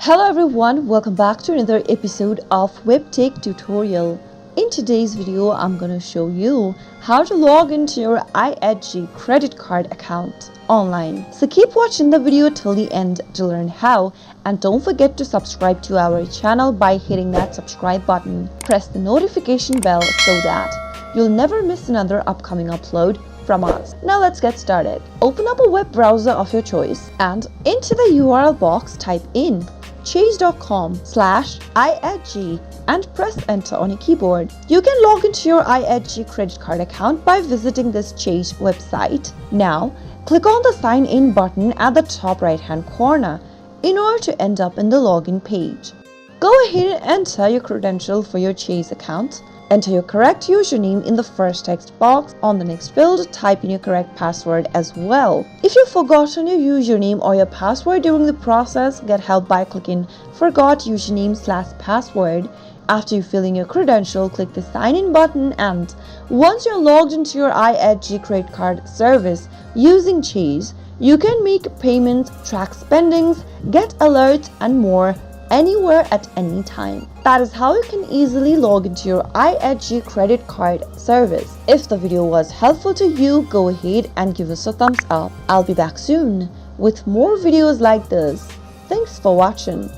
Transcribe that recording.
Hello everyone, welcome back to another episode of Webtech Tutorial. In today's video, I'm going to show you how to log into your IHG credit card account online. So keep watching the video till the end to learn how, and don't forget to subscribe to our channel by hitting that subscribe button. Press the notification bell so that you'll never miss another upcoming upload from us. Now let's get started. Open up a web browser of your choice and into the URL box type in chase.com/IHG and press enter on your keyboard. You can log into your IHG credit card account by visiting this Chase website. Now click on the sign in button at the top right hand corner in order to end up in the login page. Go ahead and enter your credential for your Chase account. Enter your correct username in the first text box. On the next field, type in your correct password as well. If you've forgotten your username or your password during the process, get help by clicking Forgot Username/Password. After you fill in your credential, click the sign in button, and once you're logged into your IHG credit card service using Chase, you can make payments, track spendings, get alerts and more anywhere at any time. That is how you can easily log into your IHG credit card service. If the video was helpful to you, go ahead and give us a thumbs up. I'll be back soon with more videos like this. Thanks for watching.